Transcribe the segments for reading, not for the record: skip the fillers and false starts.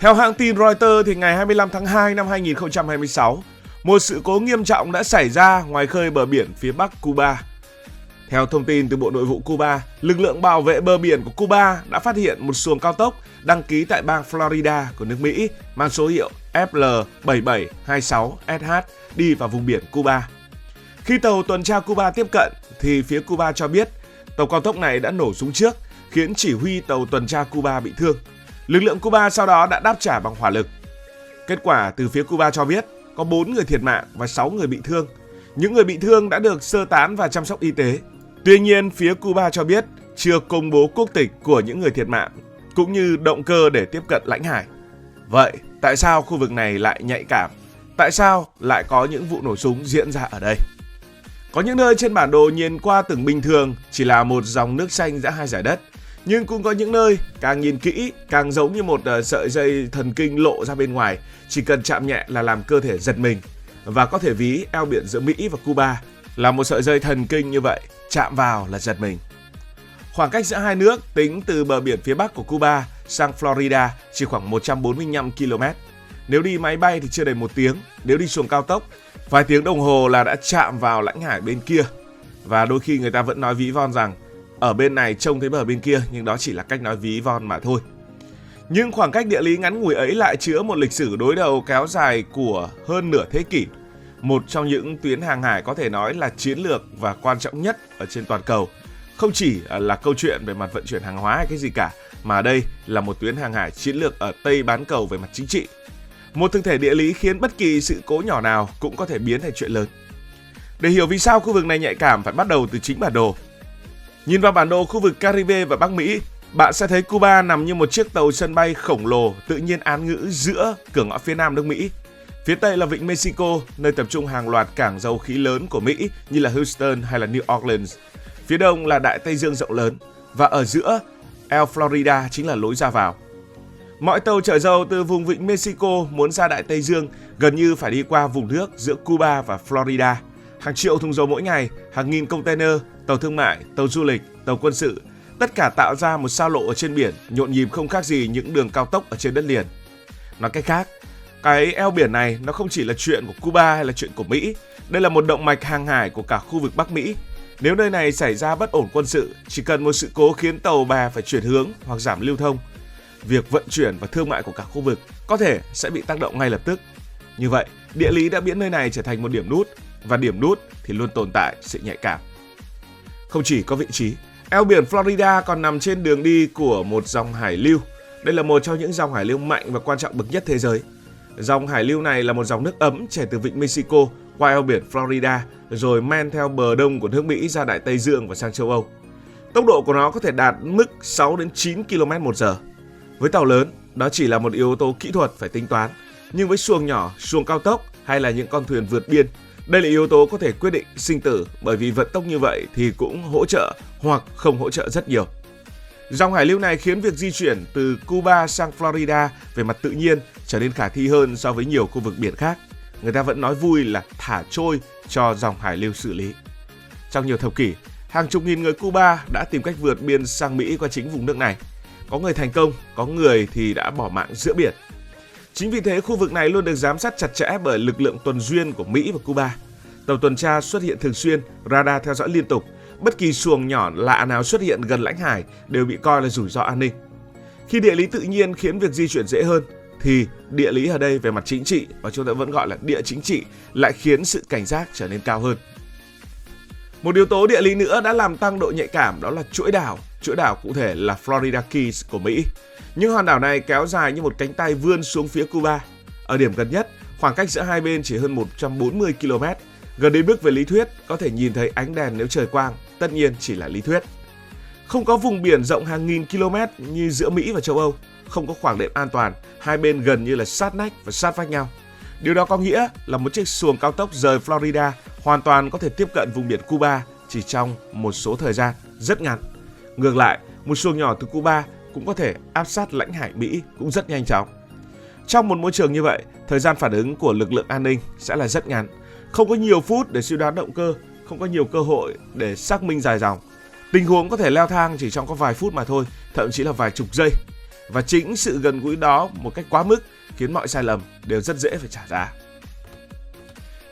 Theo hãng tin Reuters, thì ngày 25 tháng 2 năm 2026, một sự cố nghiêm trọng đã xảy ra ngoài khơi bờ biển phía bắc Cuba. Theo thông tin từ Bộ Nội vụ Cuba, lực lượng bảo vệ bờ biển của Cuba đã phát hiện một xuồng cao tốc đăng ký tại bang Florida của nước Mỹ mang số hiệu FL7726SH đi vào vùng biển Cuba. Khi tàu tuần tra Cuba tiếp cận, thì phía Cuba cho biết tàu cao tốc này đã nổ súng trước, khiến chỉ huy tàu tuần tra Cuba bị thương. Lực lượng Cuba sau đó đã đáp trả bằng hỏa lực. Kết quả từ phía Cuba cho biết có 4 người thiệt mạng và 6 người bị thương. Những người bị thương đã được sơ tán và chăm sóc y tế. Tuy nhiên, phía Cuba cho biết chưa công bố quốc tịch của những người thiệt mạng, cũng như động cơ để tiếp cận lãnh hải. Vậy, tại sao khu vực này lại nhạy cảm? Tại sao lại có những vụ nổ súng diễn ra ở đây? Có những nơi trên bản đồ nhìn qua tưởng bình thường chỉ là một dòng nước xanh giữa hai dải đất. Nhưng cũng có những nơi càng nhìn kỹ càng giống như một sợi dây thần kinh lộ ra bên ngoài, chỉ cần chạm nhẹ là làm cơ thể giật mình. Và có thể ví eo biển giữa Mỹ và Cuba là một sợi dây thần kinh như vậy, chạm vào là giật mình. Khoảng cách giữa hai nước tính từ bờ biển phía bắc của Cuba sang Florida chỉ khoảng 145 km. Nếu đi máy bay thì chưa đầy 1 tiếng, nếu đi xuồng cao tốc, vài tiếng đồng hồ là đã chạm vào lãnh hải bên kia. Và đôi khi người ta vẫn nói ví von rằng ở bên này trông thấy bờ bên kia, nhưng đó chỉ là cách nói ví von mà thôi. Nhưng khoảng cách địa lý ngắn ngủi ấy lại chứa một lịch sử đối đầu kéo dài của hơn nửa thế kỷ. Một trong những tuyến hàng hải có thể nói là chiến lược và quan trọng nhất ở trên toàn cầu. Không chỉ là câu chuyện về mặt vận chuyển hàng hóa hay cái gì cả, mà đây là một tuyến hàng hải chiến lược ở Tây bán cầu về mặt chính trị. Một thực thể địa lý khiến bất kỳ sự cố nhỏ nào cũng có thể biến thành chuyện lớn. Để hiểu vì sao khu vực này nhạy cảm, phải bắt đầu từ chính bản đồ. Nhìn vào bản đồ khu vực Caribe và Bắc Mỹ, bạn sẽ thấy Cuba nằm như một chiếc tàu sân bay khổng lồ tự nhiên án ngữ giữa cửa ngõ phía nam nước Mỹ. Phía tây là vịnh Mexico, nơi tập trung hàng loạt cảng dầu khí lớn của Mỹ như là Houston hay là New Orleans. Phía đông là Đại Tây Dương rộng lớn, và ở giữa, El Florida chính là lối ra vào. Mọi tàu chở dầu từ vùng vịnh Mexico muốn ra Đại Tây Dương gần như phải đi qua vùng nước giữa Cuba và Florida. Hàng triệu thùng dầu mỗi ngày, hàng nghìn container, tàu thương mại, tàu du lịch, tàu quân sự, tất cả tạo ra một sao lộ ở trên biển, nhộn nhịp không khác gì những đường cao tốc ở trên đất liền. Nói cách khác, cái eo biển này nó không chỉ là chuyện của Cuba hay là chuyện của Mỹ, đây là một động mạch hàng hải của cả khu vực Bắc Mỹ. Nếu nơi này xảy ra bất ổn quân sự, chỉ cần một sự cố khiến tàu bè phải chuyển hướng hoặc giảm lưu thông, việc vận chuyển và thương mại của cả khu vực có thể sẽ bị tác động ngay lập tức. Như vậy, địa lý đã biến nơi này trở thành một điểm nút, và điểm nút thì luôn tồn tại sự nhạy cảm. Không chỉ có vị trí, eo biển Florida còn nằm trên đường đi của một dòng hải lưu. Đây là một trong những dòng hải lưu mạnh và quan trọng bậc nhất thế giới. Dòng hải lưu này là một dòng nước ấm chảy từ vịnh Mexico qua eo biển Florida, rồi men theo bờ đông của nước Mỹ ra Đại Tây Dương và sang châu Âu. Tốc độ của nó có thể đạt mức 6 đến 9 km/h. Với tàu lớn, đó chỉ là một yếu tố kỹ thuật phải tính toán. Nhưng với xuồng nhỏ, xuồng cao tốc hay là những con thuyền vượt biên, đây là yếu tố có thể quyết định sinh tử, bởi vì vận tốc như vậy thì cũng hỗ trợ hoặc không hỗ trợ rất nhiều. Dòng hải lưu này khiến việc di chuyển từ Cuba sang Florida về mặt tự nhiên trở nên khả thi hơn so với nhiều khu vực biển khác. Người ta vẫn nói vui là thả trôi cho dòng hải lưu xử lý. Trong nhiều thập kỷ, hàng chục nghìn người Cuba đã tìm cách vượt biên sang Mỹ qua chính vùng nước này. Có người thành công, có người thì đã bỏ mạng giữa biển. Chính vì thế, khu vực này luôn được giám sát chặt chẽ bởi lực lượng tuần duyên của Mỹ và Cuba. Tàu tuần tra xuất hiện thường xuyên, radar theo dõi liên tục. Bất kỳ xuồng nhỏ lạ nào xuất hiện gần lãnh hải đều bị coi là rủi ro an ninh. Khi địa lý tự nhiên khiến việc di chuyển dễ hơn, thì địa lý ở đây về mặt chính trị, và chúng ta vẫn gọi là địa chính trị, lại khiến sự cảnh giác trở nên cao hơn. Một yếu tố địa lý nữa đã làm tăng độ nhạy cảm, đó là chuỗi đảo. Chuỗi đảo cụ thể là Florida Keys của Mỹ. Những hòn đảo này kéo dài như một cánh tay vươn xuống phía Cuba. Ở điểm gần nhất, khoảng cách giữa hai bên chỉ hơn 140 km. Gần đến mức về lý thuyết, có thể nhìn thấy ánh đèn nếu trời quang, tất nhiên chỉ là lý thuyết. Không có vùng biển rộng hàng nghìn km như giữa Mỹ và châu Âu, không có khoảng đệm an toàn, hai bên gần như là sát nách và sát vách nhau. Điều đó có nghĩa là một chiếc xuồng cao tốc rời Florida hoàn toàn có thể tiếp cận vùng biển Cuba chỉ trong một số thời gian rất ngắn. Ngược lại, một xuồng nhỏ từ Cuba cũng có thể áp sát lãnh hải Mỹ cũng rất nhanh chóng. Trong một môi trường như vậy, thời gian phản ứng của lực lượng an ninh sẽ là rất ngắn. Không có nhiều phút để suy đoán động cơ, không có nhiều cơ hội để xác minh dài dòng. Tình huống có thể leo thang chỉ trong có vài phút mà thôi, thậm chí là vài chục giây. Và chính sự gần gũi đó một cách quá mức khiến mọi sai lầm đều rất dễ phải trả giá.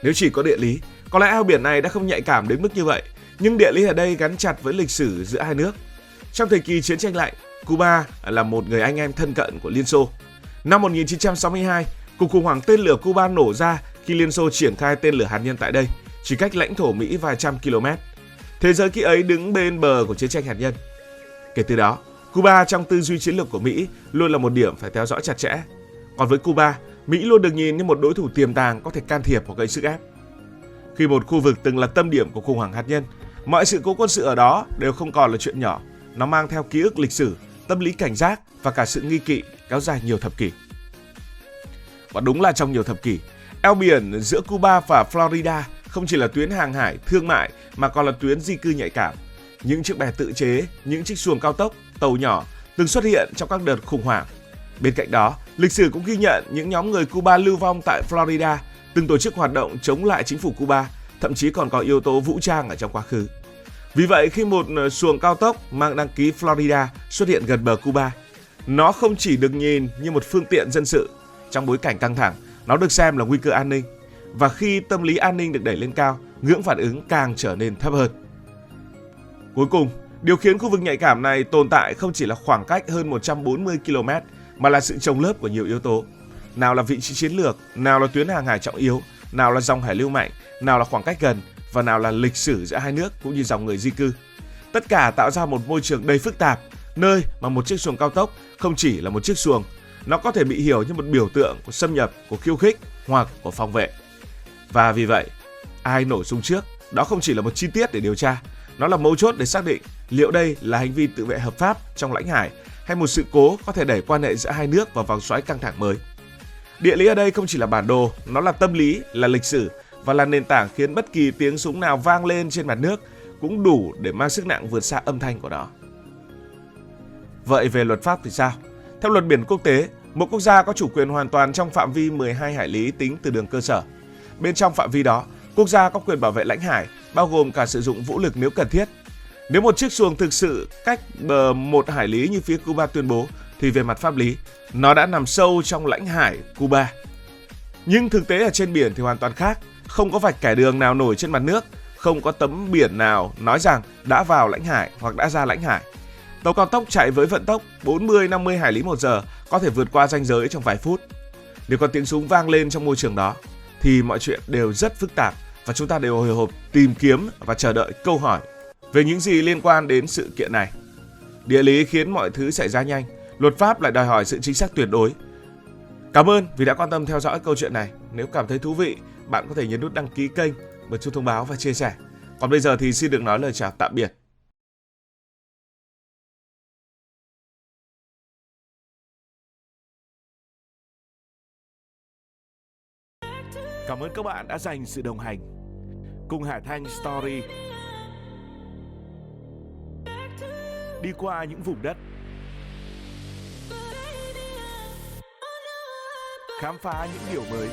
Nếu chỉ có địa lý, có lẽ eo biển này đã không nhạy cảm đến mức như vậy, nhưng địa lý ở đây gắn chặt với lịch sử giữa hai nước. Trong thời kỳ chiến tranh lạnh, Cuba là một người anh em thân cận của Liên Xô. Năm 1962, cuộc khủng hoảng tên lửa Cuba nổ ra khi Liên Xô triển khai tên lửa hạt nhân tại đây, chỉ cách lãnh thổ Mỹ vài trăm km. Thế giới khi ấy đứng bên bờ của chiến tranh hạt nhân. Kể từ đó, Cuba trong tư duy chiến lược của Mỹ luôn là một điểm phải theo dõi chặt chẽ. Còn với Cuba, Mỹ luôn được nhìn như một đối thủ tiềm tàng có thể can thiệp hoặc gây sức ép. Khi một khu vực từng là tâm điểm của khủng hoảng hạt nhân, mọi sự cố quân sự ở đó đều không còn là chuyện nhỏ. Nó mang theo ký ức lịch sử, tâm lý cảnh giác và cả sự nghi kỵ kéo dài nhiều thập kỷ. Và đúng là trong nhiều thập kỷ, eo biển giữa Cuba và Florida không chỉ là tuyến hàng hải, thương mại mà còn là tuyến di cư nhạy cảm. Những chiếc bè tự chế, những chiếc xuồng cao tốc, tàu nhỏ từng xuất hiện trong các đợt khủng hoảng. Bên cạnh đó, lịch sử cũng ghi nhận những nhóm người Cuba lưu vong tại Florida từng tổ chức hoạt động chống lại chính phủ Cuba, thậm chí còn có yếu tố vũ trang ở trong quá khứ. Vì vậy, khi một xuồng cao tốc mang đăng ký Florida xuất hiện gần bờ Cuba, nó không chỉ được nhìn như một phương tiện dân sự. Trong bối cảnh căng thẳng, nó được xem là nguy cơ an ninh. Và khi tâm lý an ninh được đẩy lên cao, ngưỡng phản ứng càng trở nên thấp hơn. Cuối cùng, điều khiến khu vực nhạy cảm này tồn tại không chỉ là khoảng cách hơn 140 km, mà là sự chồng lớp của nhiều yếu tố. Nào là vị trí chiến lược, nào là tuyến hàng hải trọng yếu, nào là dòng hải lưu mạnh, nào là khoảng cách gần, và nào là lịch sử giữa hai nước cũng như dòng người di cư. Tất cả tạo ra một môi trường đầy phức tạp, nơi mà một chiếc xuồng cao tốc không chỉ là một chiếc xuồng, nó có thể bị hiểu như một biểu tượng của xâm nhập, của khiêu khích hoặc của phòng vệ. Và vì vậy, ai nổ súng trước, đó không chỉ là một chi tiết để điều tra, nó là mấu chốt để xác định liệu đây là hành vi tự vệ hợp pháp trong lãnh hải hay một sự cố có thể đẩy quan hệ giữa hai nước vào vòng xoáy căng thẳng mới. Địa lý ở đây không chỉ là bản đồ, nó là tâm lý, là lịch sử và là nền tảng khiến bất kỳ tiếng súng nào vang lên trên mặt nước cũng đủ để mang sức nặng vượt xa âm thanh của nó. Vậy về luật pháp thì sao? Theo luật biển quốc tế, một quốc gia có chủ quyền hoàn toàn trong phạm vi 12 hải lý tính từ đường cơ sở. Bên trong phạm vi đó, quốc gia có quyền bảo vệ lãnh hải, bao gồm cả sử dụng vũ lực nếu cần thiết. Nếu một chiếc xuồng thực sự cách bờ 1 hải lý như phía Cuba tuyên bố, thì về mặt pháp lý, nó đã nằm sâu trong lãnh hải Cuba. Nhưng thực tế ở trên biển thì hoàn toàn khác, không có vạch kẻ đường nào nổi trên mặt nước, không có tấm biển nào nói rằng đã vào lãnh hải hoặc đã ra lãnh hải. Tàu cao tốc chạy với vận tốc 40-50 hải lý một giờ có thể vượt qua ranh giới trong vài phút. Nếu có tiếng súng vang lên trong môi trường đó, thì mọi chuyện đều rất phức tạp và chúng ta đều hồi hộp tìm kiếm và chờ đợi câu hỏi về những gì liên quan đến sự kiện này. Địa lý khiến mọi thứ xảy ra nhanh, luật pháp lại đòi hỏi sự chính xác tuyệt đối. Cảm ơn vì đã quan tâm theo dõi câu chuyện này. Nếu cảm thấy thú vị, bạn có thể nhấn nút đăng ký kênh, bật chuông thông báo và chia sẻ. Còn bây giờ thì xin được nói lời chào tạm biệt. Cảm ơn các bạn đã dành sự đồng hành cùng Hải Thanh Story đi qua những vùng đất, khám phá những điều mới.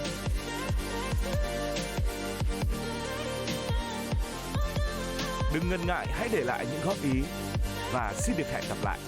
Đừng ngần ngại, hãy để lại những góp ý và xin được hẹn gặp lại.